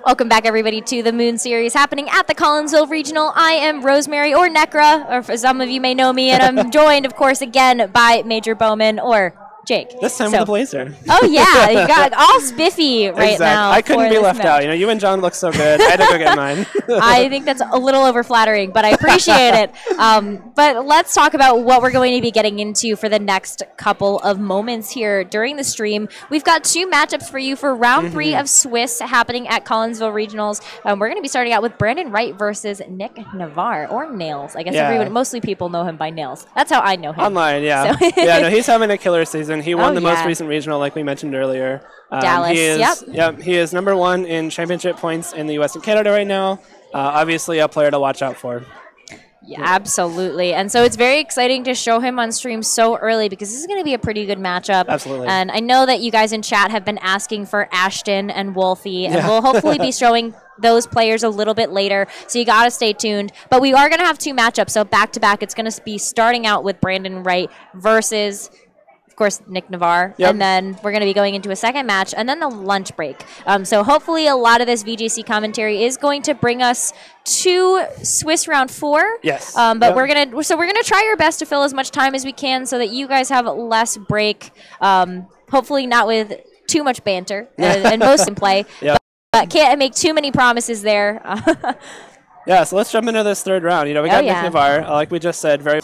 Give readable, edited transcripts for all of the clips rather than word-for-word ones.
Welcome back, everybody, to the Moon Series happening at the Collinsville Regional. I am Rosemary, or Necra, or for some of you may know me, and I'm joined, of course, again by Major Bowman, or Jake. This time with a blazer. Oh, yeah. You got all spiffy right now. I couldn't be left out. You know, you and John look so good. I had to go get mine. I think that's a little over-flattering, but I appreciate it. But let's talk about what we're going to be getting into for the next couple of moments here during the stream. We've got two matchups for you for round 3 of Swiss happening at Collinsville Regionals. We're going to be starting out with Brandon Wright versus Nick Navarre, or Nails. I guess everyone, mostly people know him by Nails. That's how I know him. Online, yeah. So yeah, no, he's having a killer season. He won the most recent regional, like we mentioned earlier. Dallas, he is #1 in championship points in the U.S. and Canada right now. Obviously, a player to watch out for. Yeah, absolutely. And so it's very exciting to show him on stream so early because this is going to be a pretty good matchup. Absolutely. And I know that you guys in chat have been asking for Ashton and Wolfie, and we'll hopefully be showing those players a little bit later, so you got to stay tuned. But we are going to have two matchups, so back-to-back. It's going to be starting out with Brandon Wright versus, of course, Nick Navarre, and then we're going to be going into a second match, and then the lunch break. So hopefully a lot of this VGC commentary is going to bring us to Swiss round 4. Yes. But we're gonna try our best to fill as much time as we can so that you guys have less break. Hopefully not with too much banter and most in play. But can't make too many promises there. Yeah. So let's jump into this third round. You know, we got Nick Navarre, like we just said, very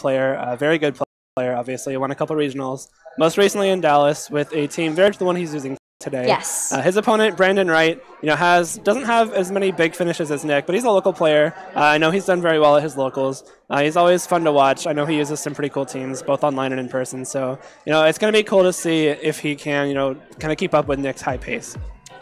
good player. Obviously, won a couple regionals. Most recently in Dallas with a team very much the one he's using today. Yes. His opponent, Brandon Wright, you know, doesn't have as many big finishes as Nick, but he's a local player. I know he's done very well at his locals. He's always fun to watch. I know he uses some pretty cool teams, both online and in person. So, you know, it's going to be cool to see if he can, you know, kind of keep up with Nick's high pace.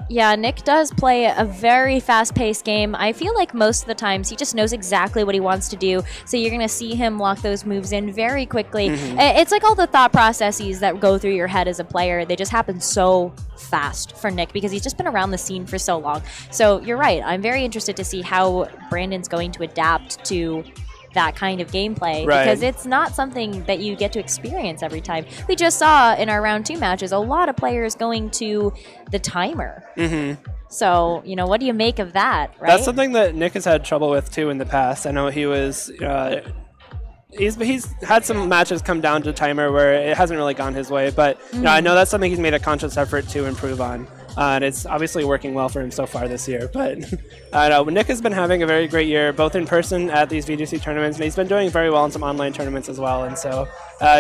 Yeah, Nick does play a very fast-paced game. I feel like most of the times he just knows exactly what he wants to do, so you're going to see him lock those moves in very quickly. It's like all the thought processes that go through your head as a player. They just happen so fast for Nick because he's just been around the scene for so long. So you're right. I'm very interested to see how Brandon's going to adapt to that kind of gameplay because it's not something that you get to experience every time. We just saw in our round 2 matches a lot of players going to the timer. So, you know, what do you make of that, right? That's something that Nick has had trouble with too in the past. I know he was he's had some matches come down to timer where it hasn't really gone his way, but you know, I know that's something he's made a conscious effort to improve on. And it's obviously working well for him so far this year. But I know Nick has been having a very great year, both in person at these VGC tournaments, and he's been doing very well in some online tournaments as well. And so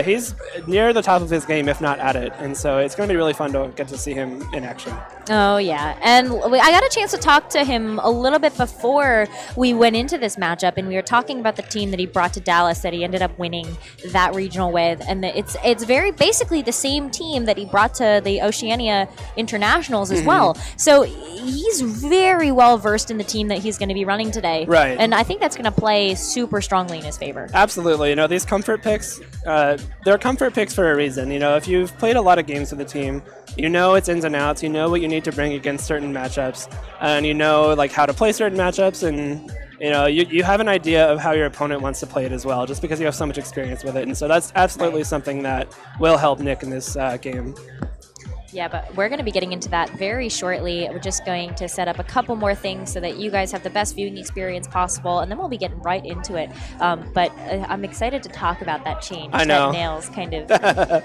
he's near the top of his game, if not at it. And so it's going to be really fun to get to see him in action. Oh, yeah. And I got a chance to talk to him a little bit before we went into this matchup, and we were talking about the team that he brought to Dallas that he ended up winning that regional with. And it's very basically the same team that he brought to the Oceania Internationals as well. So he's very well versed in the team that he's going to be running today. Right. And I think that's going to play super strongly in his favor. Absolutely. You know, these comfort picks, they're comfort picks for a reason. You know, if you've played a lot of games with the team, you know its ins and outs, you know what you need to bring against certain matchups, and you know like how to play certain matchups, and you know you have an idea of how your opponent wants to play it as well, just because you have so much experience with it. And so that's absolutely something that will help Nick in this game. Yeah, but we're going to be getting into that very shortly. We're just going to set up a couple more things so that you guys have the best viewing experience possible, and then we'll be getting right into it. But I'm excited to talk about that change that Nails kind of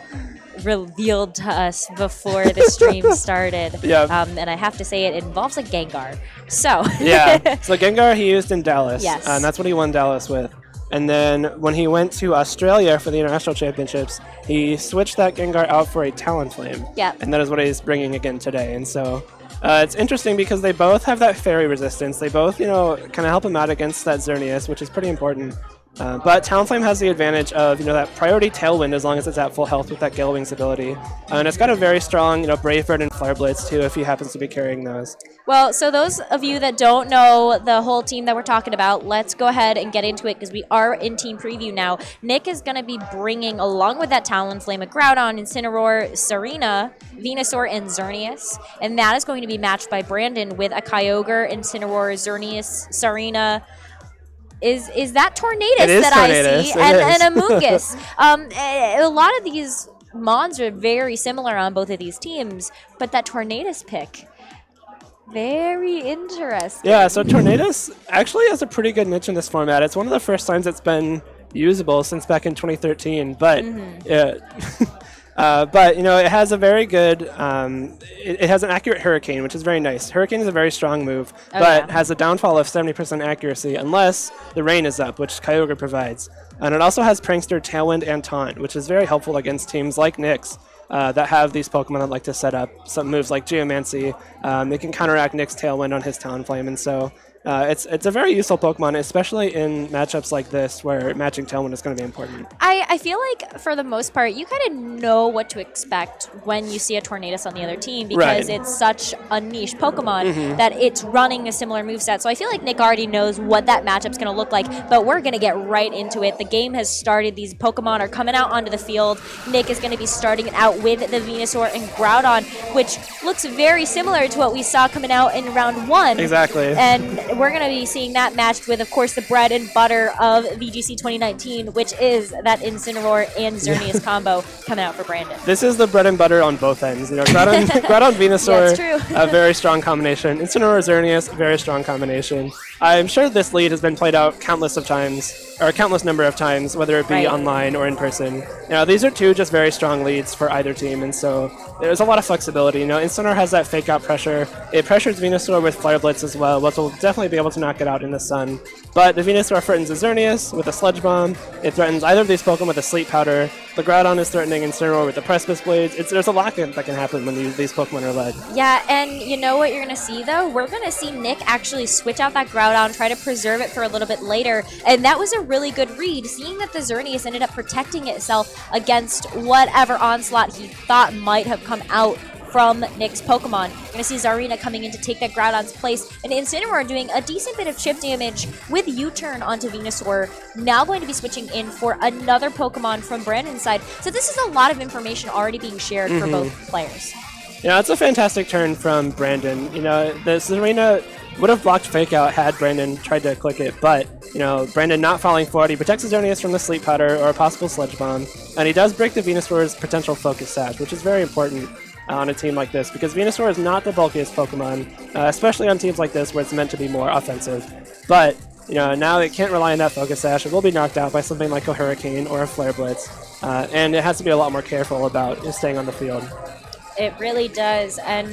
revealed to us before the stream started. And I have to say it involves a Gengar. So so Gengar he used in Dallas. Yes. And that's what he won Dallas with. And then when he went to Australia for the International Championships, he switched that Gengar out for a Talonflame. And that is what he's bringing again today. And so it's interesting because they both have that fairy resistance. They both, you know, kind of help him out against that Xerneas, which is pretty important. But Talonflame has the advantage of, you know, that priority Tailwind as long as it's at full health with that Gale Wings ability. And it's got a very strong, you know, Brave Bird and Flare Blitz too if he happens to be carrying those. Well, so those of you that don't know the whole team that we're talking about, let's go ahead and get into it because we are in team preview now. Nick is going to be bringing, along with that Talonflame, a Groudon, Incineroar, Serena, Venusaur, and Xerneas. And that is going to be matched by Brandon with a Kyogre, Incineroar, Xerneas, Serena. Is that Tornadus that I see, and a Mungus. A lot of these mons are very similar on both of these teams, but that Tornadus pick, Very interesting. Yeah, so Tornadus actually has a pretty good niche in this format. It's one of the first times it's been usable since back in 2013, but but it has a very good. It has an accurate Hurricane, which is very nice. Hurricane is a very strong move, but has a downfall of 70% accuracy unless the rain is up, which Kyogre provides. And it also has Prankster, Tailwind, and Taunt, which is very helpful against teams like Nyx. That have these Pokemon that like to set up some moves like Geomancy. They can counteract Nick's Tailwind on his Talonflame, and so it's a very useful Pokemon, especially in matchups like this where matching Tailwind is going to be important. I feel like for the most part, you kind of know what to expect when you see a Tornadus on the other team because it's such a niche Pokemon that it's running a similar moveset. So I feel like Nick already knows what that matchup's going to look like, but we're going to get right into it. The game has started. These Pokemon are coming out onto the field. Nick is going to be starting it out with the Venusaur and Groudon, which looks very similar to what we saw coming out in round 1. Exactly. And we're going to be seeing that matched with, of course, the bread and butter of VGC 2019, which is that Incineroar and Xerneas combo coming out for Brandon. This is the bread and butter on both ends. Groudon, Venusaur, yeah, a very strong combination. Incineroar, Xerneas, very strong combination. I'm sure this lead has been played out countless number of times, whether it be online or in person. These are two just very strong leads for either team, and so there's a lot of flexibility. Incineroar has that fake out pressure. It pressures Venusaur with Flare Blitz as well, which will definitely be able to knock it out in the sun. But the Venusaur threatens a Xerneas with a Sludge Bomb. It threatens either of these Pokemon with a Sleep Powder. The Groudon is threatening Incineroar with the Precipice Blades. There's a lot that can happen when these Pokemon are led. Yeah, and you know what you're going to see, though? We're going to see Nick actually switch out that Groudon, try to preserve it for a little bit later, and that was a really good read, seeing that the Xerneas ended up protecting itself against whatever onslaught he thought might have come out from Nick's Pokemon. You're going to see Zarina coming in to take that Groudon's place, and Incineroar doing a decent bit of chip damage with U-turn onto Venusaur, now going to be switching in for another Pokemon from Brandon's side. So this is a lot of information already being shared for both players. It's a fantastic turn from Brandon. The Zarina would have blocked Fake Out had Brandon tried to click it, but Brandon not falling forward, he protects his Xerneas from the Sleep Powder or a possible Sludge Bomb, and he does break the Venusaur's potential Focus Sash, which is very important on a team like this, because Venusaur is not the bulkiest Pokemon, especially on teams like this where it's meant to be more offensive. But now it can't rely on that Focus Sash. It will be knocked out by something like a Hurricane or a Flare Blitz, and it has to be a lot more careful about staying on the field. It really does, and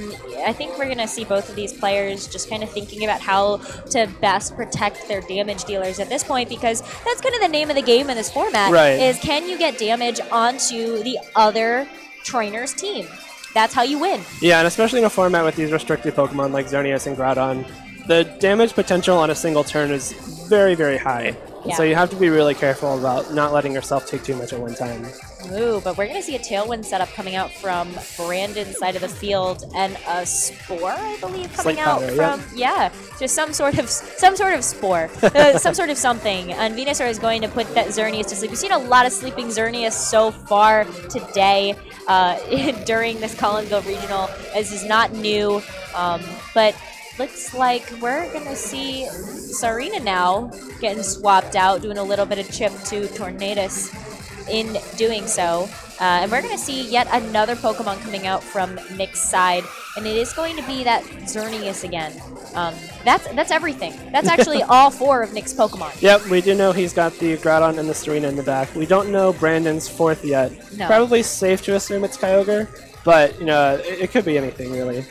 I think we're going to see both of these players just kind of thinking about how to best protect their damage dealers at this point, because that's kind of the name of the game in this format, is can you get damage onto the other trainer's team? That's how you win. Yeah, and especially in a format with these restricted Pokemon like Xerneas and Groudon, the damage potential on a single turn is very, very high. Yeah. So you have to be really careful about not letting yourself take too much at one time. Ooh, but we're going to see a Tailwind setup coming out from Brandon's side of the field, and a Spore, I believe, coming out from just some sort of Spore, some sort of something. And Venusaur is going to put that Xerneas to sleep. We've seen a lot of sleeping Xerneas so far today during this Collinsville Regional. This is not new, but looks like we're going to see Sarina now getting swapped out, doing a little bit of chip to Tornadus in doing so. And we're going to see yet another Pokemon coming out from Nick's side, and it is going to be that Xerneas again. That's everything. That's actually all 4 of Nick's Pokemon. Yep, we do know he's got the Groudon and the Serena in the back. We don't know Brandon's 4th yet. No. Probably safe to assume it's Kyogre, but it could be anything really.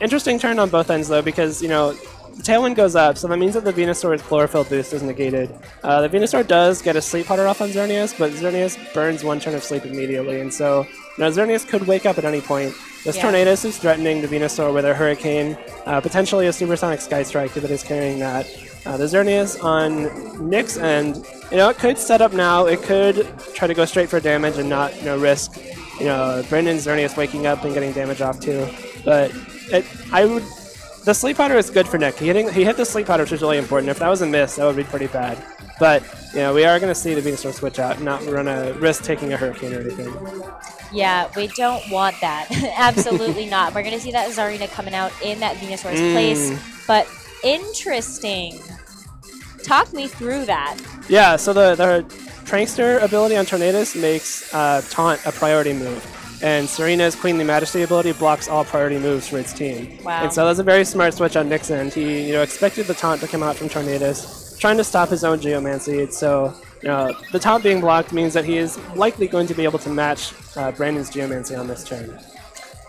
Interesting turn on both ends though, because the Tailwind goes up, so that means that the Venusaur's Chlorophyll boost is negated. The Venusaur does get a Sleep Powder off on Xerneas, but Xerneas burns 1 turn of sleep immediately, and so Xerneas could wake up at any point. This Tornadus is threatening the Venusaur with a Hurricane, potentially a Supersonic Sky Strike that is carrying that. The Xerneas on Nick's end, it could set up now. It could try to go straight for damage and not risk Brandon's Xerneas waking up and getting damage off too. But the Sleep Powder is good for Nick. He hit the Sleep Powder, which is really important. If that was a miss, that would be pretty bad. But we are going to see the Venusaur switch out and not run a risk taking a Hurricane or anything. Yeah, we don't want that. Absolutely not. We're going to see that Zarina coming out in that Venusaur's place. But interesting. Talk me through that. Yeah, so the Prankster ability on Tornadus makes Taunt a priority move. and Serena's Queenly Majesty ability blocks all priority moves for its team. Wow. And so that's a very smart switch on Nick's end. He expected the taunt to come out from Tornadus, trying to stop his own Geomancy. And so the taunt being blocked means that he is likely going to be able to match Brandon's Geomancy on this turn.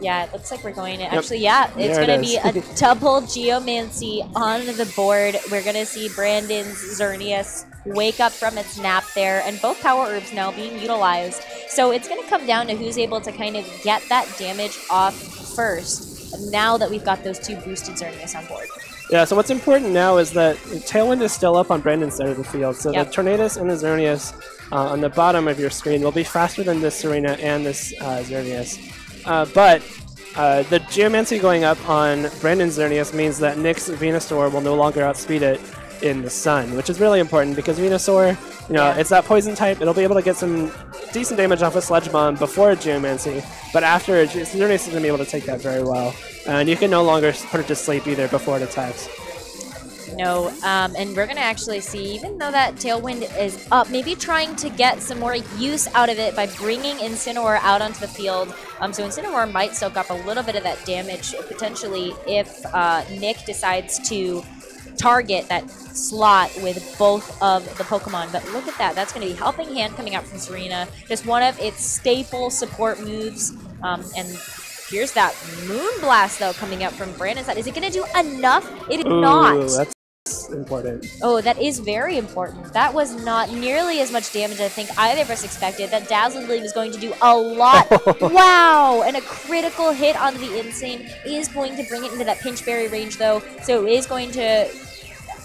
Yeah, it looks like we're going to actually, it's going to be a double Geomancy on the board. We're going to see Brandon's Xerneas wake up from its nap there, and both power herbs now being utilized. So it's going to come down to who's able to kind of get that damage off first, now that we've got those two boosted Xerneas on board. Yeah, so what's important now is that Tailwind is still up on Brandon's side of the field. So the Tornadus and the Xerneas on the bottom of your screen will be faster than this Serena and this Xerneas. But the Geomancy going up on Brandon's Xerneas means that Nick's Venusaur will no longer outspeed it in the sun, which is really important because Venusaur, it's that poison type. It'll be able to get some decent damage off a Sludge Bomb before a Geomancy, but after Xerneas is going to be able to take that very well. And you can no longer put it to sleep either before it attacks. No, and we're going to actually see, even though that Tailwind is up, maybe trying to get some more use out of it by bringing Incineroar out onto the field. So Incineroar might soak up a little bit of that damage, potentially, if Nick decides to target that slot with both of the Pokemon. But look at that. That's going to be Helping Hand coming out from Serena. Just one of its staple support moves. And here's that Moonblast, though, coming out from Brandon's side. Is it going to do enough? It did not. That's important. Oh, that is very important. That was not nearly as much damage as I think either of us expected. That Dazzling Gleam is going to do a lot. Wow! And a critical hit on the Insane is going to bring it into that Pinchberry range, though. So it is going to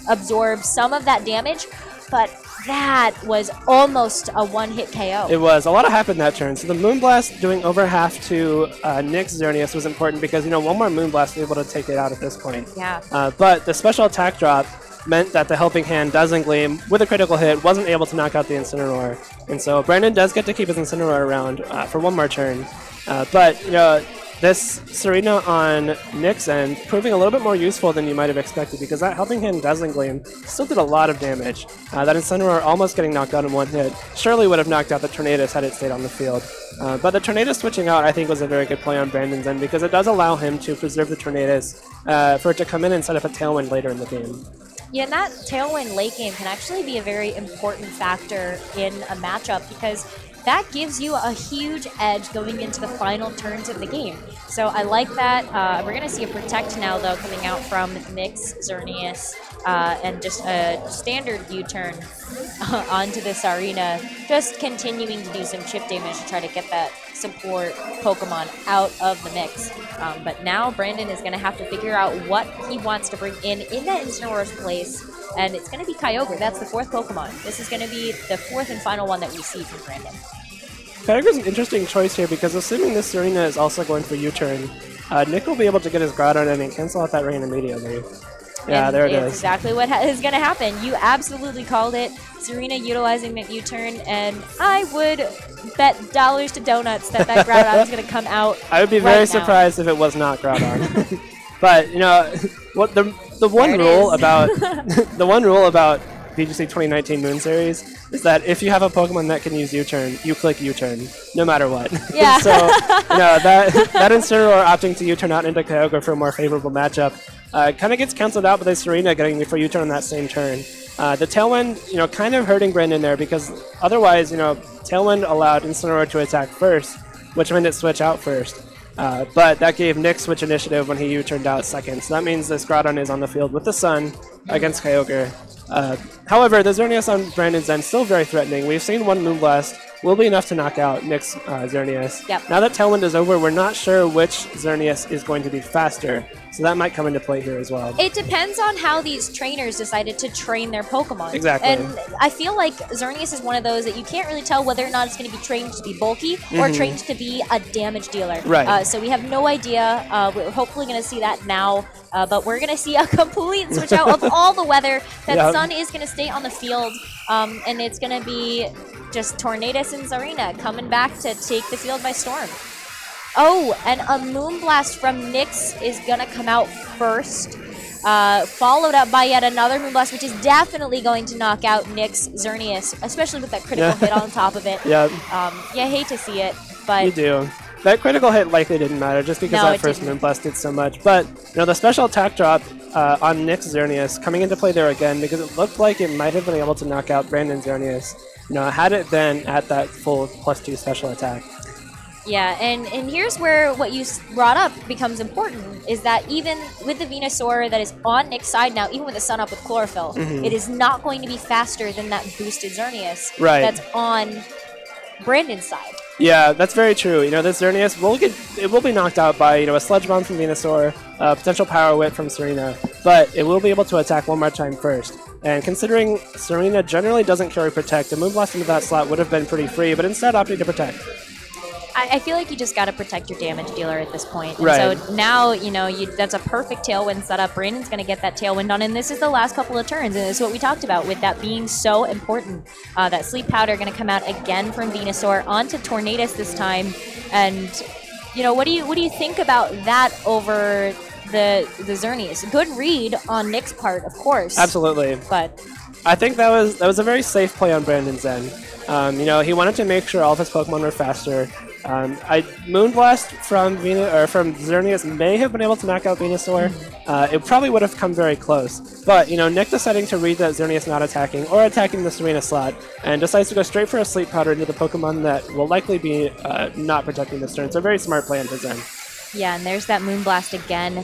absorb some of that damage, but that was almost a one-hit KO. It was. A lot happened that turn. So the Moonblast doing over half to Nick's Xerneas was important because, one more Moonblast was able to take it out at this point. Yeah. But the special attack drop meant that the Helping Hand Dazzling Gleam, with a critical hit, wasn't able to knock out the Incineroar. And so Brandon does get to keep his Incineroar around for one more turn. But, this Serena on Nick's end proving a little bit more useful than you might have expected because that Helping Hand Dazzling Gleam still did a lot of damage. That Incineroar almost getting knocked out in one hit surely would have knocked out the Tornadus had it stayed on the field. But the Tornadus switching out I think was a very good play on Brandon's end because it does allow him to preserve the Tornadus for it to come in and set up a Tailwind later in the game. Yeah, and that Tailwind late game can actually be a very important factor in a matchup because that gives you a huge edge going into the final turns of the game. So I like that. We're going to see a Protect now, though, coming out from Nick's Xerneas, and just a standard U-turn onto this arena, just continuing to do some chip damage to try to get that support Pokemon out of the mix. But now Brandon is going to have to figure out what he wants to bring in that Incineroar's place, and it's going to be Kyogre. That's the fourth Pokemon. This is going to be the fourth and final one that we see from Brandon. Kyogre's an interesting choice here because assuming this Serena is also going for U-turn, Nick will be able to get his Groudon in and cancel out that rain immediately. Yeah, there it is. Exactly what is going to happen. You absolutely called it. Serena utilizing that U-turn, and I would bet dollars to donuts that Groudon is going to come out. I would be very surprised if it was not Groudon. But what the one rule about the one rule about VGC 2019 Moon Series is that if you have a Pokemon that can use U-turn, you click U-turn, no matter what. Yeah. So, that Incineroar opting to U-turn out into Kyogre for a more favorable matchup kind of gets canceled out by the Serena getting for U-turn on that same turn. The Tailwind, kind of hurting Brandon there because otherwise, Tailwind allowed Incineroar to attack first, which meant it switch out first. But that gave Nick switch initiative when he U-turned out second. So that means this Groudon is on the field with the Sun against Kyogre. However, the Xerneas on Brandon's end still very threatening. We've seen one Moonblast will be enough to knock out Nick's Xerneas. Yep. Now that Tailwind is over, we're not sure which Xerneas is going to be faster, so that might come into play here as well. It depends on how these trainers decided to train their Pokemon. Exactly. And I feel like Xerneas is one of those that you can't really tell whether or not it's going to be trained to be bulky or trained to be a damage dealer. Right. So we have no idea. We're hopefully going to see that now. But we're going to see a complete switch out of all the weather. That Sun is going to stay on the field, and it's going to be just Tornadus and Zarina coming back to take the field by storm. Oh, and a Moonblast from Nyx is going to come out first, followed up by yet another Moonblast, which is definitely going to knock out Nyx Xerneas, especially with that critical hit on top of it. Yeah. You hate to see it, but... You do. that critical hit likely didn't matter just because that first Moonblast did so much. But the special attack drop on Nick's Xerneas coming into play there again because it looked like it might have been able to knock out Brandon's Xerneas. Had it been at that full +2 special attack. Yeah, and here's where what you brought up becomes important, is that even with the Venusaur that is on Nick's side now, even with the Sun Up with Chlorophyll, it is not going to be faster than that boosted Xerneas that's on Brandon's side. Yeah, that's very true. This Xerneas will be knocked out by a Sludge Bomb from Venusaur, potential Power Whip from Serena, but it will be able to attack one more time first. And considering Serena generally doesn't carry Protect, a Moonblast into that slot would have been pretty free, but instead opting to Protect. I feel like you just got to protect your damage dealer at this point. And so now, that's a perfect Tailwind setup. Brandon's going to get that Tailwind on, and this is the last couple of turns, and this is what we talked about with that being so important. That Sleep Powder going to come out again from Venusaur onto Tornadus this time, and what do you think about that over the Xerneas? Good read on Nick's part, of course. Absolutely. But I think that was a very safe play on Brandon's end. He wanted to make sure all of his Pokemon were faster. Moonblast from Xerneas may have been able to knock out Venusaur. It probably would have come very close. But, Nick deciding to read that Xerneas not attacking or attacking the Serena slot and decides to go straight for a Sleep Powder into the Pokemon that will likely be not protecting this turn. So a very smart play on his end. Yeah, and there's that Moonblast again.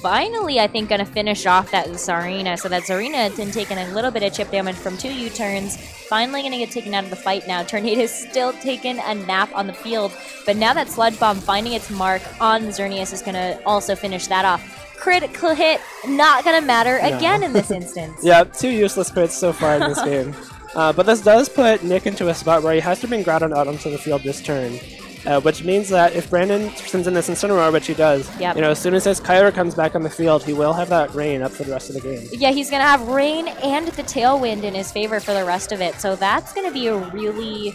Finally, I think, going to finish off that Zarina. So that Zarina had been taking a little bit of chip damage from 2 U-turns. Finally going to get taken out of the fight now. Tornadus still taking a nap on the field. But now that Sludge Bomb finding its mark on Xerneas is going to also finish that off. Critical hit, not going to matter again in this instance. Yeah, 2 useless crits so far in this game. But this does put Nick into a spot where he has to bring Groudon out onto the field this turn. Which means that if Brandon sends in this Incineroar, which he does, as soon as his Kyogre comes back on the field, he will have that Rain up for the rest of the game. Yeah, he's going to have Rain and the Tailwind in his favor for the rest of it. So that's going to be a really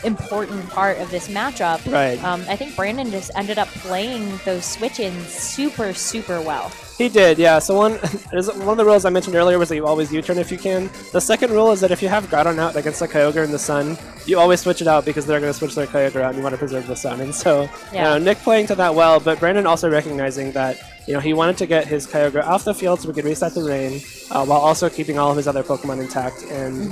important part of this matchup. Right. I think Brandon just ended up playing those switch-ins super, super well. He did, yeah. So one of the rules I mentioned earlier was that you always U-turn if you can. The second rule is that if you have Groudon out against a Kyogre in the Sun, you always switch it out because they're going to switch their Kyogre out and you want to preserve the Sun. And so, Nick playing to that well, but Brandon also recognizing that he wanted to get his Kyogre off the field so we could reset the Rain while also keeping all of his other Pokemon intact. And,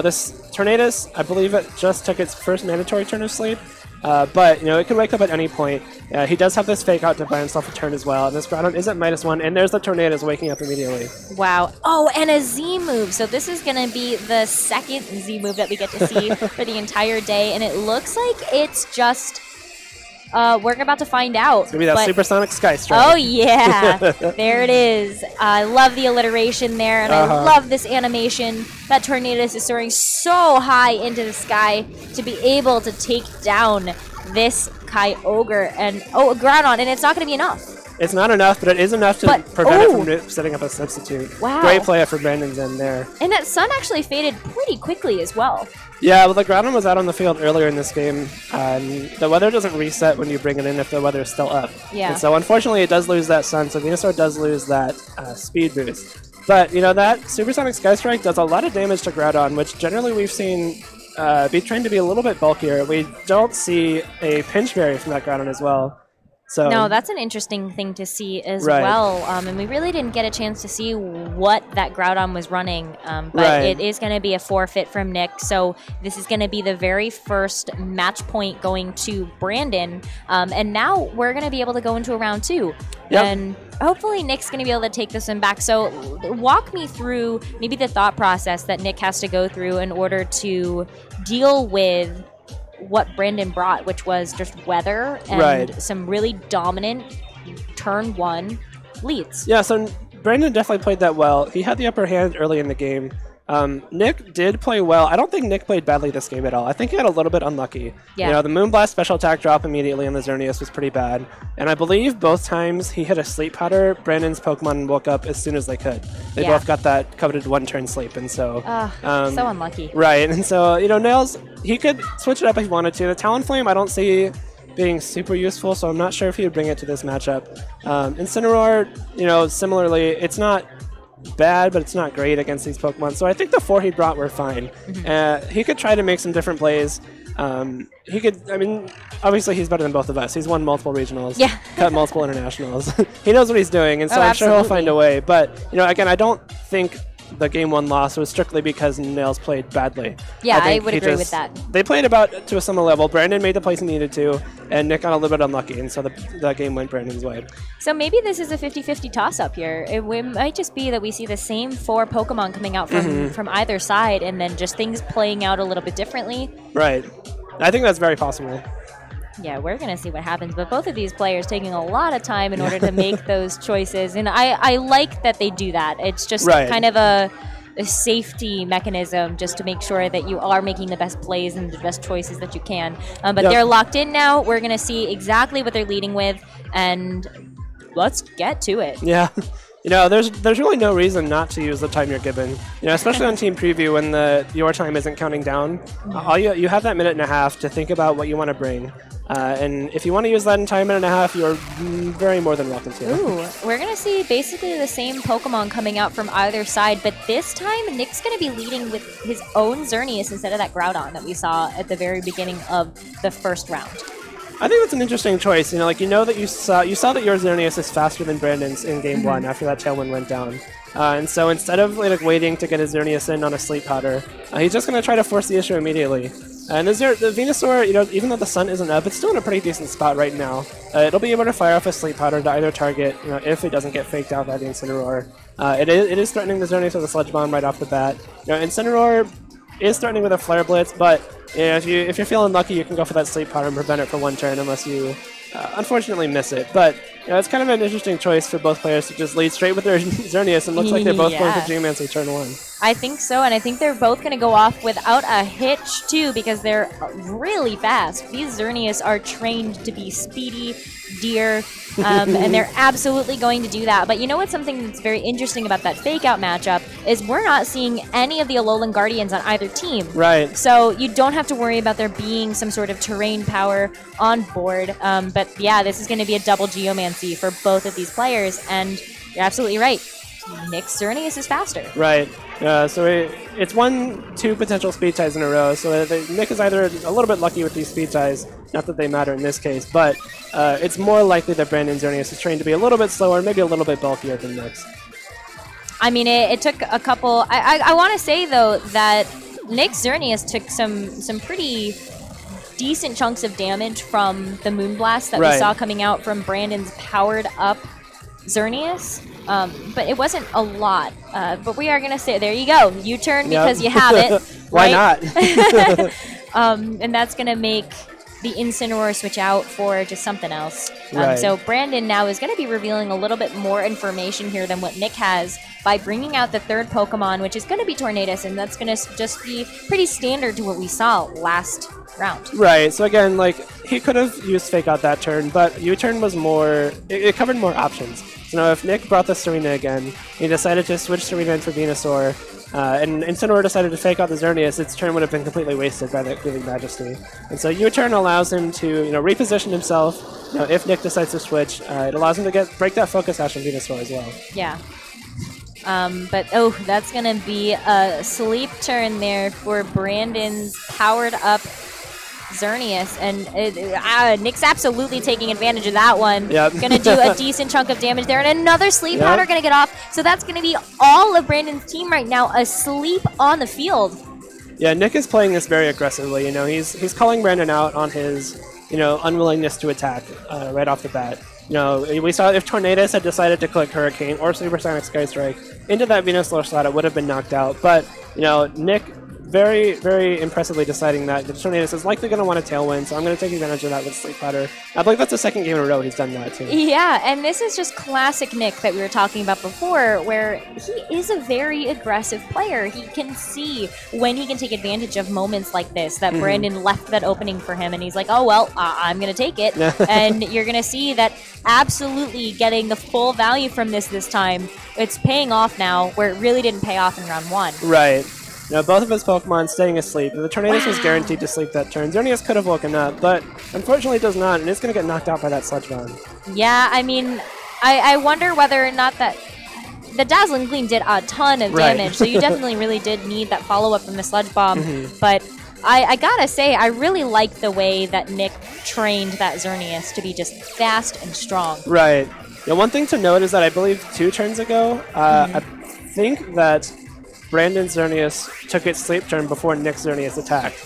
this Tornadus, I believe it just took its first mandatory turn of sleep. But, it could wake up at any point. He does have this Fake Out to buy himself a turn as well, and this Groudon is at -1, and there's the Tornadus waking up immediately. Wow. Oh, and a Z move. So this is going to be the second Z move that we get to see for the entire day, and it looks like it's just... we're about to find out. It's going to be that Supersonic Sky Strike. Oh, yeah. There it is. I love the alliteration there, and I love this animation. That Tornadus is soaring so high into the sky to be able to take down this Kyogre and, a Groudon, and it's not going to be enough. It's not enough, but it is enough to prevent it from setting up a substitute. Wow. Great play for Brandon's end there. And that Sun actually faded pretty quickly as well. Yeah, well, the Groudon was out on the field earlier in this game. The weather doesn't reset when you bring it in if the weather is still up. Yeah. And so, unfortunately, it does lose that Sun, so Venusaur does lose that speed boost. But, that Supersonic Sky Strike does a lot of damage to Groudon, which generally we've seen be trained to be a little bit bulkier. We don't see a Pinch Berry from that Groudon as well. So, no, that's an interesting thing to see as well. And we really didn't get a chance to see what that Groudon was running. But it is going to be a forfeit from Nick. So this is going to be the very first match point going to Brandon. And now we're going to be able to go into a round 2. Yep. And hopefully Nick's going to be able to take this one back. So walk me through maybe the thought process that Nick has to go through in order to deal with what Brandon brought, which was just weather and some really dominant turn 1 leads. Yeah, so Brandon definitely played that well. He had the upper hand early in the game. Nick did play well. I don't think Nick played badly this game at all. I think he got a little bit unlucky. Yeah. The Moonblast special attack drop immediately on the Xerneas was pretty bad. And I believe both times he hit a Sleep Powder, Brandon's Pokemon woke up as soon as they could. They both got that coveted 1-turn sleep, and so... so unlucky. Right, and so, Nails, he could switch it up if he wanted to. The Talonflame, I don't see being super useful, so I'm not sure if he would bring it to this matchup. Incineroar, similarly, it's not bad, but it's not great against these Pokemon. So I think the 4 he brought were fine. He could try to make some different plays. He could, I mean, obviously he's better than both of us. He's won multiple regionals, cut multiple internationals. He knows what he's doing, and so I'm sure he'll find a way. But, again, I don't think the game 1 loss was strictly because Nails played badly. Yeah, I would agree with that. They played about to a similar level. Brandon made the plays he needed to, and Nick got a little bit unlucky, and so the game went Brandon's way. So maybe this is a 50-50 toss-up here. It might just be that we see the same 4 Pokemon coming out from either side, and then just things playing out a little bit differently. Right. I think that's very possible. Yeah, we're going to see what happens. But both of these players taking a lot of time in order to make those choices. And I like that they do that. It's just kind of a safety mechanism just to make sure that you are making the best plays and the best choices that you can. But they're locked in now. We're going to see exactly what they're leading with. And let's get to it. Yeah. There's really no reason not to use the time you're given. Especially on Team Preview when your time isn't counting down. You have that minute and a half to think about what you want to bring. And if you want to use that in minute and a half, you're very more than welcome to. Ooh, we're going to see basically the same Pokemon coming out from either side, but this time Nick's going to be leading with his own Xerneas instead of that Groudon that we saw at the very beginning of the first round. I think that's an interesting choice. That you saw that your Xerneas is faster than Brandon's in Game 1 after that Tailwind went down. And so instead of waiting to get his Xerneas in on a Sleep Powder, he's just going to try to force the issue immediately. And the Venusaur, even though the sun isn't up, it's still in a pretty decent spot right now. It'll be able to fire off a Sleep Powder to either target, if it doesn't get faked out by the Incineroar. It is threatening the Xerneas with a Sludge Bomb right off the bat. Incineroar is threatening with a Flare Blitz, but if you're feeling lucky, you can go for that Sleep Powder and prevent it for 1 turn unless you unfortunately miss it. But it's kind of an interesting choice for both players to just lead straight with their Xerneas, and looks like they're both going for Geomancy turn 1. I think so, and I think they're both going to go off without a hitch, too, because they're really fast. These Xerneas are trained to be speedy deer, and they're absolutely going to do that. But you know what's something that's very interesting about that fake-out matchup is we're not seeing any of the Alolan Guardians on either team. Right. So you don't have to worry about there being some sort of terrain power on board. But yeah, this is going to be a double Geomancy for both of these players, and you're absolutely right. Nick's Xerneas is faster. Right. So it's 2 potential speed ties in a row. So Nick is either a little bit lucky with these speed ties, not that they matter in this case, but it's more likely that Brandon Xerneas is trained to be a little bit slower, maybe a little bit bulkier than Nick's. I mean, it took a couple. I want to say though that Nick's Xerneas took some pretty decent chunks of damage from the Moonblast that we saw coming out from Brandon's powered up Xerneas. But it wasn't a lot. But we are going to say, there you go. U-turn because you have it. Why not? And that's going to make the Incineroar switch out for just something else. So Brandon now is going to be revealing a little bit more information here than what Nick has by bringing out the 3rd Pokemon, which is going to be Tornadus, and that's going to just be pretty standard to what we saw last round. Right. So again, he could have used Fake Out that turn, but U-turn was more, it covered more options. So if Nick brought the Serena again, he decided to switch Serena in for Venusaur, and Incineroar decided to Fake Out the Xerneas, its turn would have been completely wasted by the Giving Majesty. And so U-turn allows him to reposition himself. If Nick decides to switch, it allows him to break that Focus Sash from Venusaur as well. Yeah. But that's going to be a sleep turn there for Brandon's powered up Xerneas, and Nick's absolutely taking advantage of that one. Yep. Going to do a decent chunk of damage there, and another Sleep Powder going to get off. So that's going to be all of Brandon's team right now asleep on the field. Yeah, Nick is playing this very aggressively. He's calling Brandon out on his unwillingness to attack right off the bat. We saw if Tornadus had decided to click Hurricane or Supersonic Sky Strike into that Venusaur slot, it would have been knocked out. But Nick very, very impressively deciding that the Tornadus is likely going to want a Tailwind, so I'm going to take advantage of that with Sleep Powder. I believe that's the 2nd game in a row he's done that, too. Yeah, and this is just classic Nick that we were talking about before, where he is a very aggressive player. He can see when he can take advantage of moments like this, that Brandon left that opening for him, and he's like, oh, well, I'm going to take it. And you're going to see that absolutely getting the full value from this time. It's paying off now, where it really didn't pay off in round 1. Right. Both of his Pokemon staying asleep. The Tornadus was guaranteed to sleep that turn. Xerneas could have woken up, but unfortunately does not, and it's going to get knocked out by that Sludge Bomb. Yeah, I mean, I wonder whether or not that... The Dazzling Gleam did a ton of damage, so you definitely really did need that follow-up from the Sludge Bomb, but I gotta say, I really like the way that Nick trained that Xerneas to be just fast and strong. Right. Yeah, one thing to note is that I believe 2 turns ago, I think that Brandon Xerneas took its sleep turn before Nick Xerneas attacked.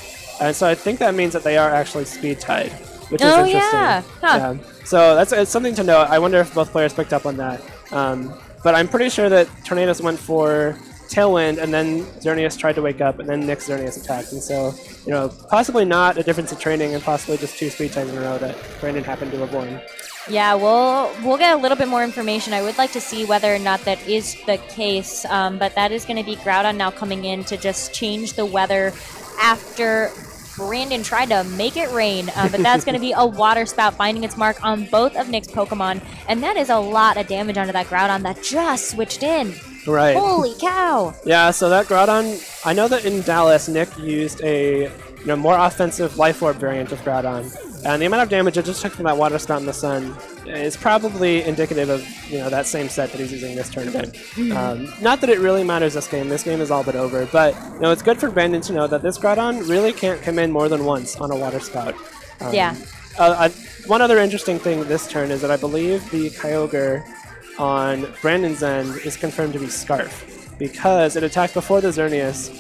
And so I think that means that they are actually speed tied, which is interesting. Yeah. Huh. So it's something to note. I wonder if both players picked up on that. But I'm pretty sure that Tornadus went for Tailwind, and then Xerneas tried to wake up, and then Nick Xerneas attacked. And so, possibly not a difference in training, and possibly just 2 speed times in a row that Brandon happened to avoid. Yeah, we'll get a little bit more information. I would like to see whether or not that is the case, but that is going to be Groudon now coming in to just change the weather after Brandon tried to make it rain, but that's going to be a water spout finding its mark on both of Nick's Pokemon, and that is a lot of damage onto that Groudon that just switched in. Right. Holy cow! Yeah, so that Groudon, I know that in Dallas, Nick used a more offensive Life Orb variant of Groudon, and the amount of damage it just took from that water spout in the sun is probably indicative of that same set that he's using this tournament. Not that it really matters this game. This game is all but over, but it's good for Brandon to know that this Groudon really can't come in more than once on a water spout. Yeah. One other interesting thing this turn is that I believe the Kyogre on Brandon's end is confirmed to be Scarf, because it attacked before the Xerneas,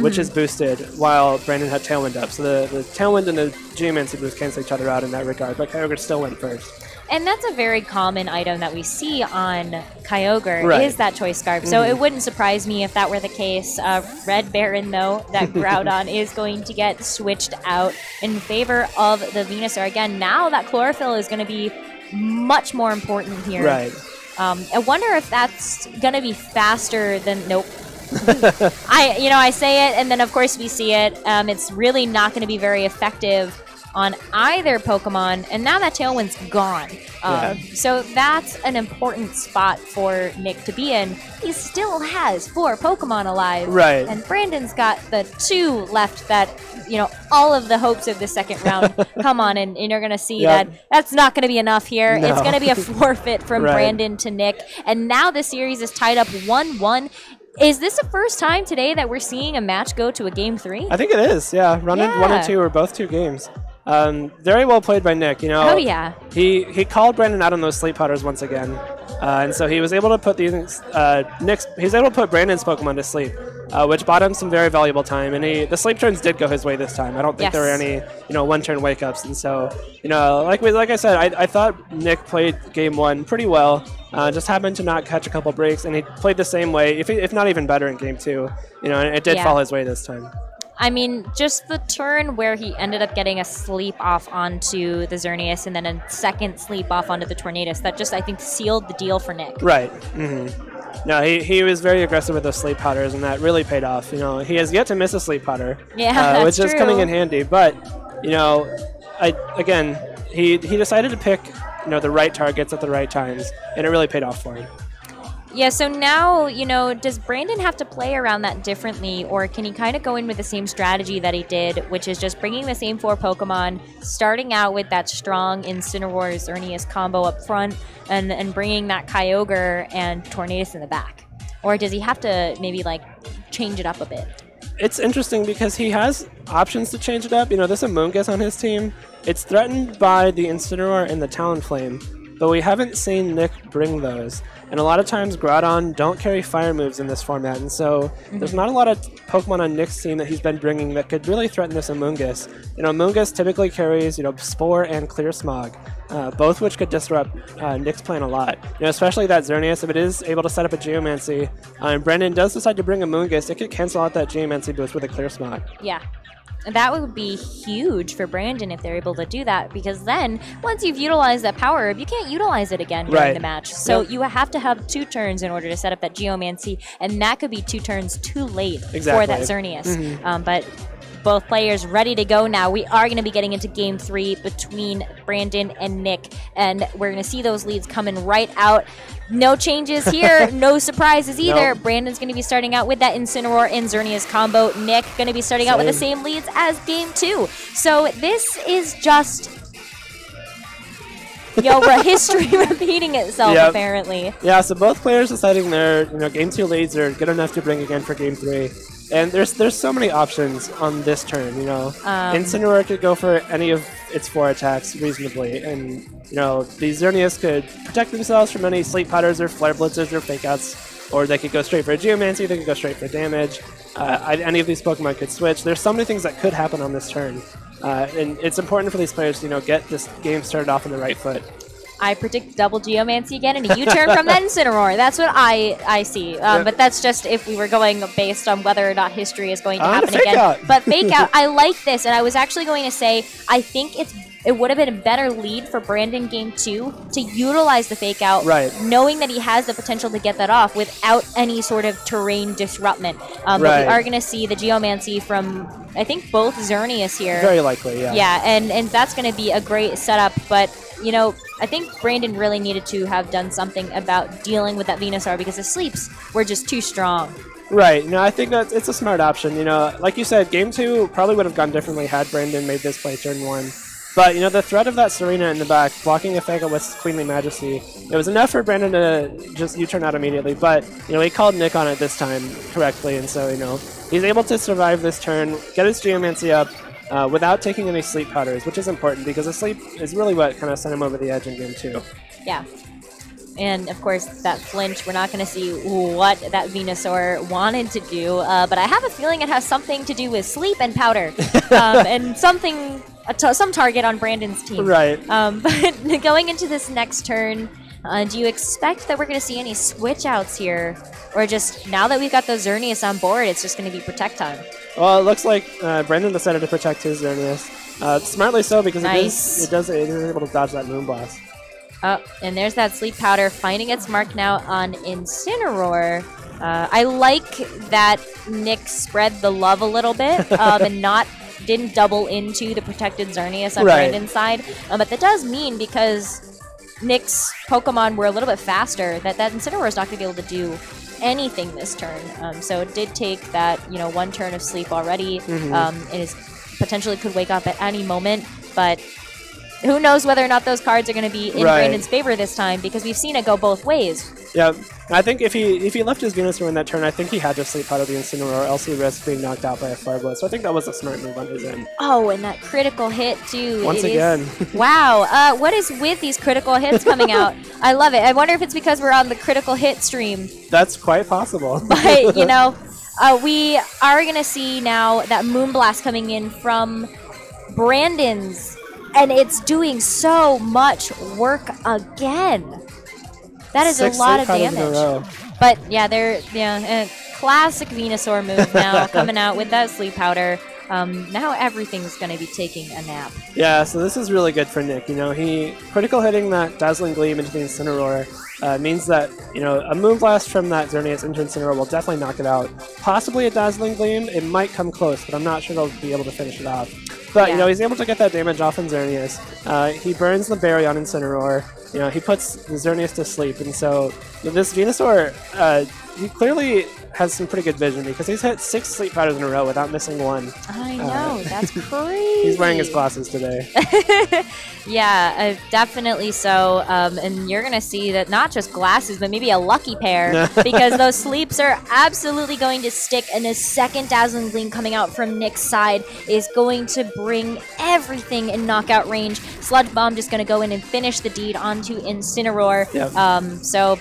which is boosted, while Brandon had Tailwind up. So the Tailwind and the Geomancy boost cancel each other out in that regard, but Kyogre still went first. And that's a very common item that we see on Kyogre, right. is that Choice Scarf. So it wouldn't surprise me if that were the case. Red Baron, though, that Groudon is going to get switched out in favor of the Venusaur. Again, now that Chlorophyll is going to be much more important here. Right. I wonder if that's going to be faster than... Nope. I say it, and then, of course, we see it. It's really not going to be very effective on either Pokemon, and now that Tailwind's gone. So that's an important spot for Nick to be in. He still has 4 Pokemon alive. Right. And Brandon's got the 2 left that, all of the hopes of the second round come on, and you're going to see that that's not going to be enough here. No. It's going to be a forfeit from Brandon to Nick. And now the series is tied up 1-1. Is this the first time today that we're seeing a match go to a Game 3? I think it is, yeah. Run 1 and 2 are both 2 games. Very well played by Nick. Oh yeah. He called Brandon out on those sleep powders once again, and so he was able to put these he's able to put Brandon's Pokemon to sleep, which bought him some very valuable time. And the sleep turns did go his way this time. I don't think there were any 1-turn wake ups, and so like I said, I thought Nick played game 1 pretty well. Just happened to not catch a couple breaks, and he played the same way, if not even better in game 2. And it did fall his way this time. I mean, just the turn where he ended up getting a sleep off onto the Xerneas and then a second sleep off onto the Tornadus, that just, I think, sealed the deal for Nick. Right. No, he was very aggressive with those sleep powders, and that really paid off. He has yet to miss a sleep powder, which is coming in handy. But, he decided to pick, the right targets at the right times, and it really paid off for him. Yeah, so now, does Brandon have to play around that differently, or can he kind of go in with the same strategy that he did, which is just bringing the same 4 Pokemon, starting out with that strong Incineroar Xerneas combo up front, and bringing that Kyogre and Tornadus in the back? Or does he have to maybe, change it up a bit? It's interesting because he has options to change it up. This Amoonguss on his team, it's threatened by the Incineroar and the Talonflame, but we haven't seen Nick bring those. And a lot of times Groudon don't carry fire moves in this format, and so there's not a lot of Pokemon on Nick's team that he's been bringing that could really threaten this Amoonguss. Amoonguss typically carries, Spore and Clear Smog, both which could disrupt Nick's plan a lot. Especially that Xerneas, if it is able to set up a Geomancy, and Brandon does decide to bring Amoonguss, it could cancel out that Geomancy boost with a Clear Smog. Yeah. That would be huge for Brandon if they're able to do that, because then once you've utilized that power herb, you can't utilize it again during the match. So you have to have 2 turns in order to set up that Geomancy, and that could be 2 turns too late for that Xerneas. But both players ready to go now. We are going to be getting into Game 3 between Brandon and Nick, and we're going to see those leads coming right out. No changes here, no surprises either. Nope. Brandon's going to be starting out with that Incineroar and Xerneas combo. Nick going to be starting out with the same leads as Game 2. So this is just... history repeating itself, apparently. Yeah, so both players deciding their Game 2 leads are good enough to bring again for Game 3. And there's so many options on this turn, you know. Incineroar could go for any of its 4 attacks reasonably, and, you know, the Xerneas could protect themselves from any Sleep Powders or Flare Blitzes or Fake Outs, or they could go straight for a Geomancy, they could go straight for damage. Any of these Pokemon could switch. There's so many things that could happen on this turn, and it's important for these players to, you know, get this game started off on the right foot. I predict double Geomancy again and a U-turn from that Incineroar. That's what I see. But that's just if we were going based on whether or not history is going to happen again. Out. But Fake Out, I like this. And I was actually going to say, I think it would have been a better lead for Brandon Game 2 to utilize the Fake Out, knowing that he has the potential to get that off without any sort of terrain disruptment. But we are going to see the Geomancy from, I think, both Xerneas here. Very likely, yeah. Yeah, and that's going to be a great setup. But, you know, I think Brandon really needed to have done something about dealing with that Venusaur because the sleeps were just too strong. Right. No, I think that it's a smart option. You know, like you said, Game 2 probably would have gone differently had Brandon made this play turn 1. But, you know, the threat of that Serena in the back, blocking a Fake Out with Queenly Majesty, it was enough for Brandon to just U-turn out immediately. But, you know, he called Nick on it this time correctly, and so, you know, he's able to survive this turn, get his Geomancy up, without taking any Sleep Powders, which is important because the Sleep is really what kind of sent him over the edge in Game 2. Yeah. And, of course, that flinch, we're not going to see what that Venusaur wanted to do, but I have a feeling it has something to do with sleep and powder, and something, some target on Brandon's team. Right. But going into this next turn, do you expect that we're going to see any switch outs here? Or just, now that we've got those Xerneas on board, it's just going to be protect time? Well, it looks like Brandon decided to protect his Xerneas. Smartly so, because it is able to dodge that Moonblast. Oh, and there's that Sleep Powder finding its mark now on Incineroar. I like that Nick spread the love a little bit and didn't double into the protected Xerneas on Brandon's side. But that does mean, because Nick's Pokemon were a little bit faster, that Incineroar is not going to be able to do anything this turn. So it did take that, you know, 1 turn of sleep already. It is potentially could wake up at any moment, but who knows whether or not those cards are going to be in Brandon's favor this time, because we've seen it go both ways. Yeah, I think if he left his Venusaur in that turn, I think he had to Sleep Powder the Incineroar, or else he risked being knocked out by a Fire Blast. So I think that was a smart move on his end. Oh, and that critical hit, too. Once again. Wow. What is with these critical hits coming out? I love it. I wonder if it's because we're on the critical hit stream. That's quite possible. But, you know, we are going to see now that Moonblast coming in from Brandon's, and it's doing so much work again. That is a lot of damage. But yeah, classic Venusaur move now coming out with that Sleep Powder. Now everything's going to be taking a nap. Yeah, so this is really good for Nick. You know, he critical hitting that Dazzling Gleam into the Incineroar means that, you know, a Moonblast from that Xerneas into Incineroar will definitely knock it out. Possibly a Dazzling Gleam. It might come close, but I'm not sure they'll be able to finish it off. But, you know, he's able to get that damage off on Xerneas. He burns the berry on Incineroar. You know, he puts the Xerneas to sleep. And so this Venusaur, he clearly has some pretty good vision, because he's hit 6 Sleep Powders in a row without missing one. I know, that's crazy. He's wearing his glasses today. Yeah, definitely so. And you're going to see that not just glasses, but maybe a lucky pair, because those sleeps are absolutely going to stick, and the second Dazzling Gleam coming out from Nick's side is going to bring everything in knockout range. Sludge Bomb just going to go in and finish the deed onto Incineroar. Yep. So,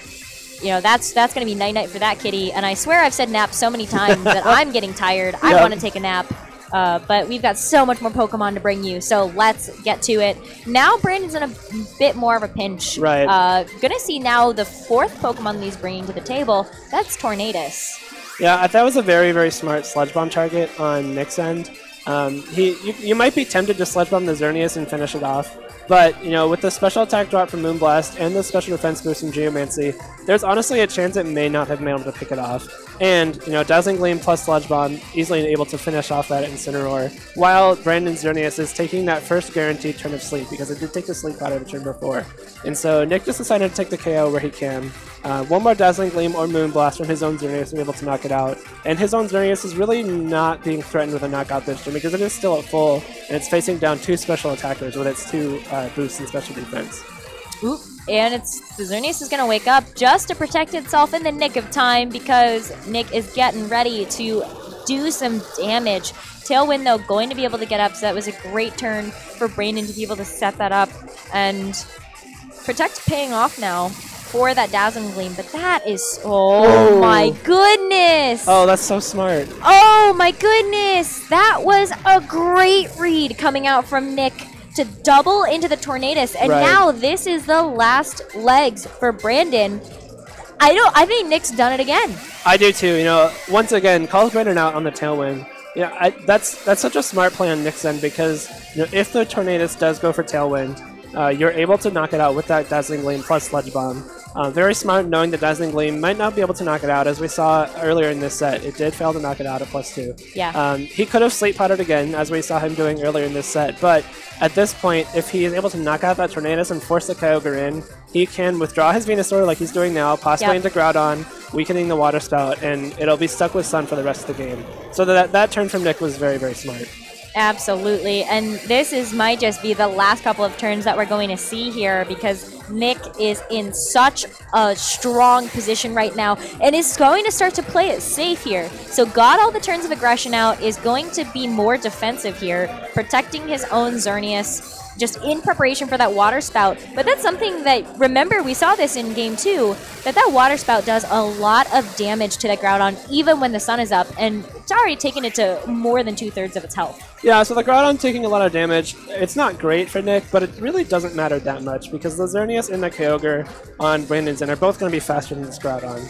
you know, that's going to be night-night for that kitty. And I swear I've said nap so many times that I'm getting tired. I want to take a nap. But we've got so much more Pokemon to bring you, so let's get to it. Now Brandon's in a bit more of a pinch. Right. Gonna see now the 4th Pokemon that he's bringing to the table. That's Tornadus. Yeah, that was a very, very smart Sludge Bomb target on Nick's end. You might be tempted to Sludge Bomb the Xerneas and finish it off. But, you know, with the special attack drop from Moonblast and the special defense boost from Geomancy, there's honestly a chance it may not have been able to pick it off. And, you know, Dazzling Gleam plus Sludge Bomb easily able to finish off that Incineroar, while Brandon Xerneas is taking that first guaranteed turn of sleep, because it did take the Sleep Powder the turn before. And so Nick just decided to take the KO where he can. One more Dazzling Gleam or Moonblast from his own Xerneas to be able to knock it out. And his own Xerneas is really not being threatened with a knockout this turn, because it is still at full, and it's facing down 2 special attackers with its 2 boosts in special defense. Oop. And the Xerneas is going to wake up just to protect itself in the nick of time, because Nick is getting ready to do some damage. Tailwind, though, going to be able to get up, so that was a great turn for Brandon to be able to set that up. And Protect paying off now for that Dazzling Gleam, but that is, oh my goodness! Oh, that's so smart. Oh my goodness! That was a great read coming out from Nick to double into the Tornadus, and now this is the last legs for Brandon. I think Nick's done it again. I do too. You know, once again, calls Brandon out on the Tailwind. Yeah, that's such a smart play on Nick's end, because you know, if the Tornadus does go for Tailwind, you're able to knock it out with that Dazzling Gleam plus Sludge Bomb. Very smart, knowing the Dazzling Gleam might not be able to knock it out. As we saw earlier in this set, it did fail to knock it out at +2. Yeah. He could have Sleep Powdered again, as we saw him doing earlier in this set, but at this point, if he is able to knock out that Tornadus and force the Kyogre in, he can withdraw his Venusaur like he's doing now, possibly into Groudon, weakening the Water Spout, and it'll be stuck with Sun for the rest of the game. So that turn from Nick was very, very smart. Absolutely, and this might just be the last couple of turns that we're going to see here, because Nick is in such a strong position right now and is going to start to play it safe here. So got all the turns of aggression out, is going to be more defensive here, protecting his own Xerneas, just in preparation for that Water Spout. But that's something that, remember, we saw this in Game 2, that Water Spout does a lot of damage to that Groudon, even when the sun is up, and it's already taken it to more than 2/3 of its health. Yeah, so the Groudon taking a lot of damage, it's not great for Nick, but it really doesn't matter that much, because the Xerneas and the Kyogre on Brandon's end are both going to be faster than this Groudon,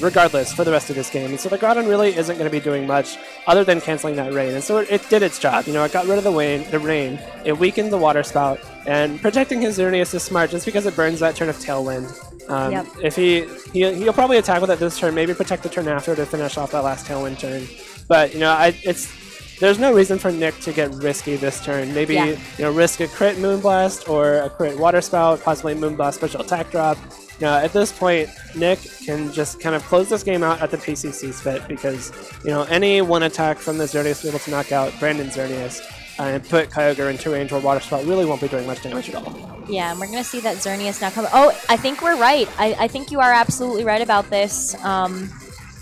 regardless, for the rest of this game. And so the Groudon really isn't going to be doing much other than canceling that Rain. And so it did its job. You know, it got rid of the Rain, it weakened the Water Spout, and protecting his Xerneas is smart just because it burns that turn of Tailwind. If he'll probably attack with it this turn, maybe protect the turn after to finish off that last Tailwind turn. But, you know, there's no reason for Nick to get risky this turn. Maybe you know, risk a crit Moonblast or a crit Water Spout, possibly Moonblast special attack drop. You know, at this point, Nick can just kind of close this game out at the PCC's fit, because you know, any one attack from the Xerneas will be able to knock out Brandon's Xerneas and put Kyogre into range where Water Spout really won't be doing much damage at all. Yeah, and we're going to see that Xerneas now come. Oh, I think we're right. I think you are absolutely right about this.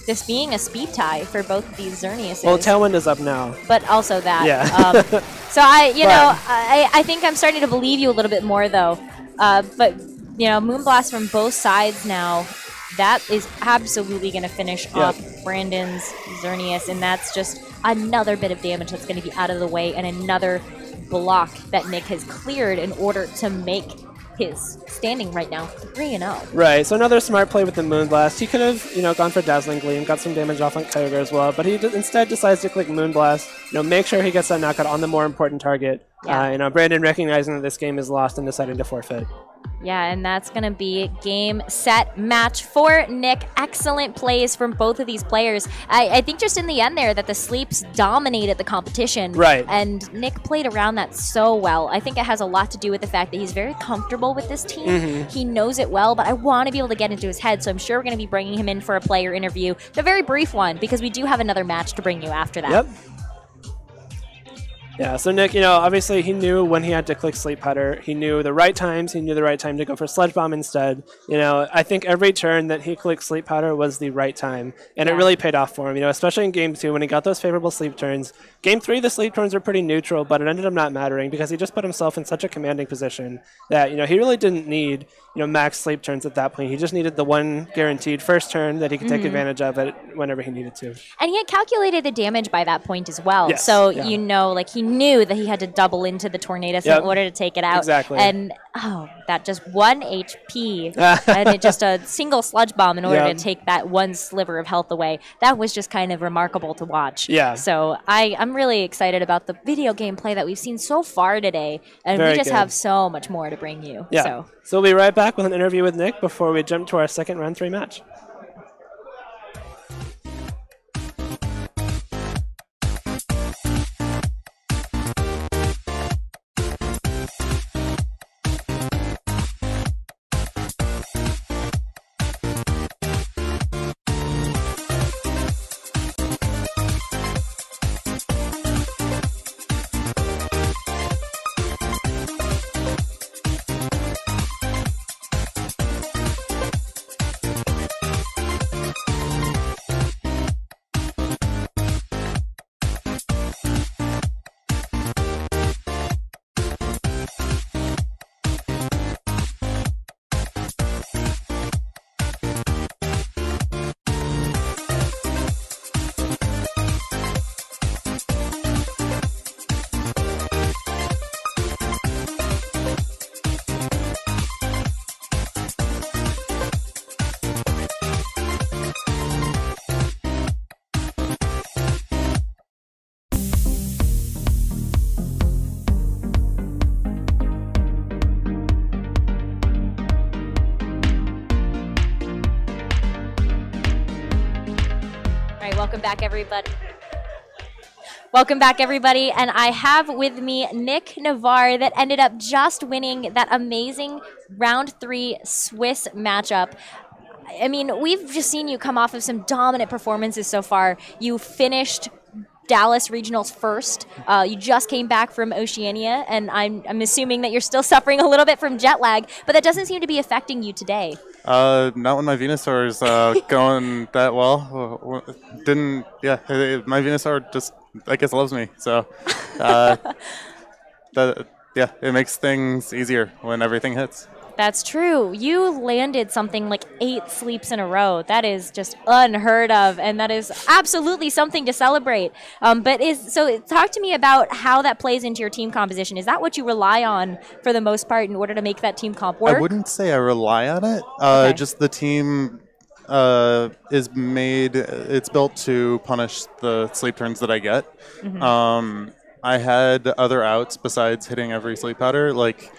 This being a speed tie for both of these Xerneas. Well, Tailwind is up now. But also that. Yeah. So I think I'm starting to believe you a little bit more, though. But, you know, Moonblast from both sides now, that is absolutely going to finish off Brandon's Xerneas, and that's just another bit of damage that's going to be out of the way, and another block that Nick has cleared in order to make his standing right now 3-0. Right, so another smart play with the Moonblast. He could have, you know, gone for Dazzling Gleam, got some damage off on Kyogre as well, but he instead decides to click Moonblast, you know, make sure he gets that knockout on the more important target. You know, Brandon recognizing that this game is lost and deciding to forfeit. Yeah, and that's going to be game, set, match for Nick. Excellent plays from both of these players. I think just in the end there that the sleeps dominated the competition. Right. And Nick played around that so well. I think it has a lot to do with the fact that he's very comfortable with this team. He knows it well, but I want to be able to get into his head, so I'm sure we're going to be bringing him in for a player interview. A very brief one, because we do have another match to bring you after that. Yep. Yeah, so Nick, you know, obviously he knew when he had to click Sleep Powder. He knew the right times. He knew the right time to go for Sludge Bomb instead. You know, I think every turn that he clicked Sleep Powder was the right time, and it really paid off for him, you know, especially in Game 2 when he got those favorable sleep turns. Game 3, the sleep turns were pretty neutral, but it ended up not mattering because he just put himself in such a commanding position that, you know, he really didn't need, you know, max sleep turns at that point. He just needed the one guaranteed first turn that he could take advantage of it whenever he needed to. And he had calculated the damage by that point as well. Yes. So, you know, like he knew that he had to double into the Tornadus in order to take it out. Exactly. And, that just 1 HP and it just a single Sludge Bomb in order to take that one sliver of health away. That was just kind of remarkable to watch. Yeah. So I'm really excited about the video game play that we've seen so far today. And we just have so much more to bring you. Yeah. So we'll be right back with an interview with Nick before we jump to our second round 3 match. Welcome back, everybody. Welcome back, everybody. And I have with me Nick Navarre that ended up just winning that amazing round 3 Swiss matchup. I mean, we've just seen you come off of some dominant performances so far. You finished Dallas Regionals first. You just came back from Oceania, and I'm assuming that you're still suffering a little bit from jet lag, but that doesn't seem to be affecting you today. Not when my Venusaur is going that well. My Venusaur just, I guess, loves me. So, it makes things easier when everything hits. That's true. You landed something like 8 sleeps in a row. That is just unheard of, and that is absolutely something to celebrate. So talk to me about how that plays into your team composition. Is that what you rely on for the most part in order to make that team comp work? I wouldn't say I rely on it. Okay. Just the team it's built to punish the sleep turns that I get. Mm-hmm. I had other outs besides hitting every sleep powder, like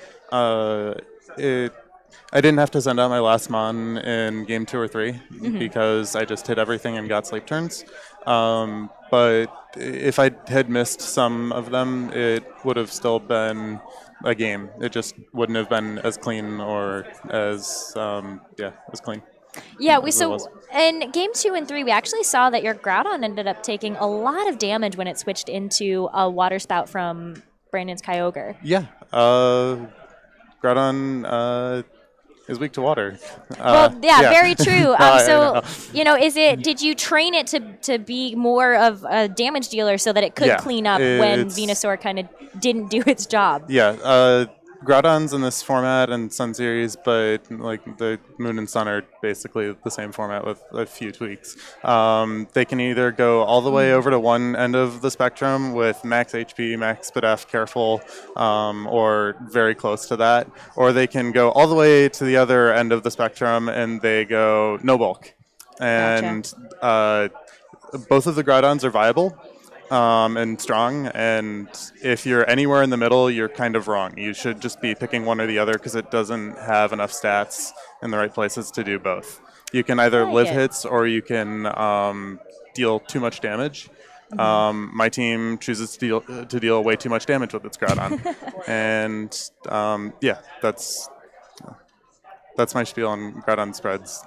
I didn't have to send out my last mon in game 2 or 3 because I just hit everything and got sleep turns. But if I had missed some of them, it would have still been a game. It just wouldn't have been as clean or as clean. Yeah, in game 2 and 3, we actually saw that your Groudon ended up taking a lot of damage when it switched into a water spout from Brandon's Kyogre. Yeah. Groudon is weak to water. Very true. Did you train it to be more of a damage dealer so that it could clean up when Venusaur kind of didn't do its job? Yeah. Groudon's in this format and Sun Series, but like the Moon and Sun are basically the same format with a few tweaks. They can either go all the way over to one end of the spectrum with max HP, max SPDF, careful, or very close to that, or they can go all the way to the other end of the spectrum and they go no bulk. And both of the Groudons are viable. And strong, and if you're anywhere in the middle, you're kind of wrong. You should just be picking one or the other because it doesn't have enough stats in the right places to do both. You can either live hits or you can deal too much damage. My team chooses to deal way too much damage with its Groudon, and that's my spiel on Groudon spreads.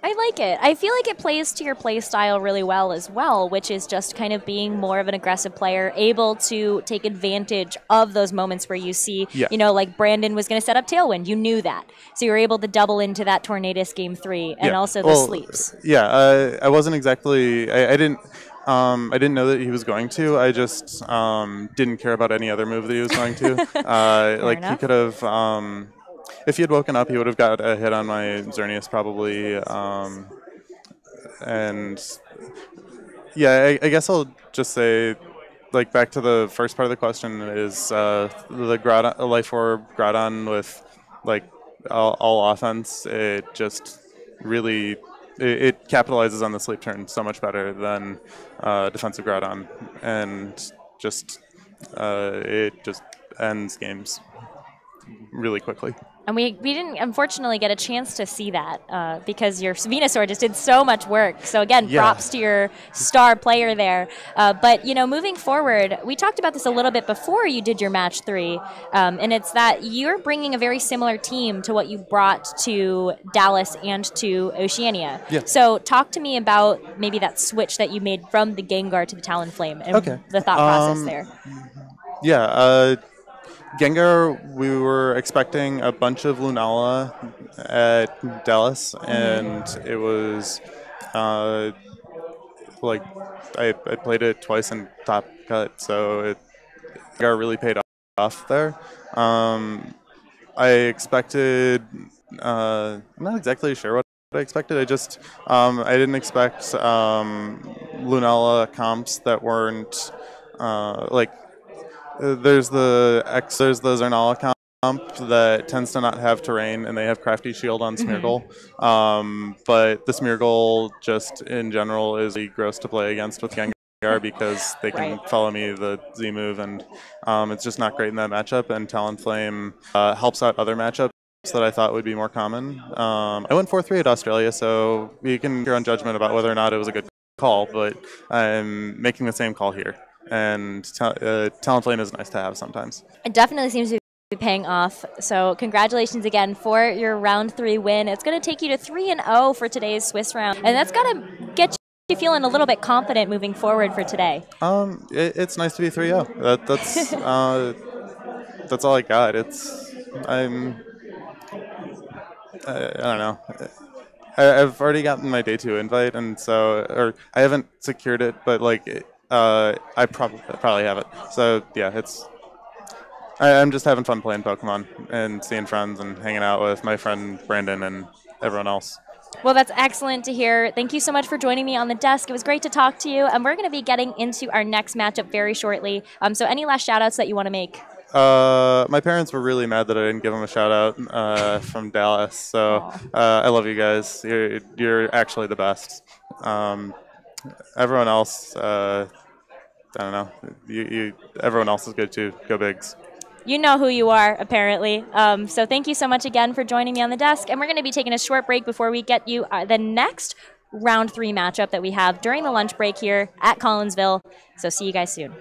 I like it. I feel like it plays to your play style really well as well, which is just kind of being more of an aggressive player, able to take advantage of those moments where you see, like Brandon was going to set up Tailwind. You knew that. So you were able to double into that Tornadus game 3 and also the sleeps. Yeah, I wasn't exactly... I didn't know that he was going to. I just didn't care about any other move that he was going to. He could have... if he had woken up, he would have got a hit on my Xerneas probably. I guess I'll just say, like, back to the first part of the question is the Groudon, Life Orb Groudon with, like, all offense. It just really... It capitalizes on the sleep turn so much better than defensive Groudon. And it just ends games really quickly. And we didn't, unfortunately, get a chance to see that because your Venusaur just did so much work. So, again, props to your star player there. But, moving forward, we talked about this a little bit before you did your match 3, and it's that you're bringing a very similar team to what you brought to Dallas and to Oceania. Yeah. So, talk to me about maybe that switch that you made from the Gengar to the Talonflame and the thought process there. Yeah, Gengar, we were expecting a bunch of Lunala at Dallas, and it was I played it twice in top cut, so Gengar really paid off there. I expected, I'm not exactly sure what I expected. I didn't expect Lunala comps that weren't there's the Zernala comp that tends to not have terrain, and they have Crafty Shield on Smeargle. But the Smeargle, just in general, is really gross to play against with Gengar because they can follow me the Z move, and it's just not great in that matchup. And Talonflame helps out other matchups that I thought would be more common. I went 4-3 at Australia, so you can hear on judgment about whether or not it was a good call, but I'm making the same call here. And talent lane is nice to have sometimes. It definitely seems to be paying off. So congratulations again for your round 3 win. It's going to take you to 3-0 for today's Swiss round, and that's got to get you feeling a little bit confident moving forward for today. It's nice to be 3-0. That's all I got. I don't know. I've already gotten my day 2 invite, and or I haven't secured it, but like I probably have it. So yeah, I'm just having fun playing Pokemon and seeing friends and hanging out with my friend Brandon and everyone else. Well, that's excellent to hear. Thank you so much for joining me on the desk. It was great to talk to you, and we're going to be getting into our next matchup very shortly. So any last shout-outs that you want to make? My parents were really mad that I didn't give them a shout out from Dallas. So I love you guys. You're actually the best. Everyone else, I don't know. Everyone else is good too. Go Bigs. You know who you are, apparently. So thank you so much again for joining me on the desk. And we're going to be taking a short break before we get you the next round 3 matchup that we have during the lunch break here at Collinsville. So see you guys soon.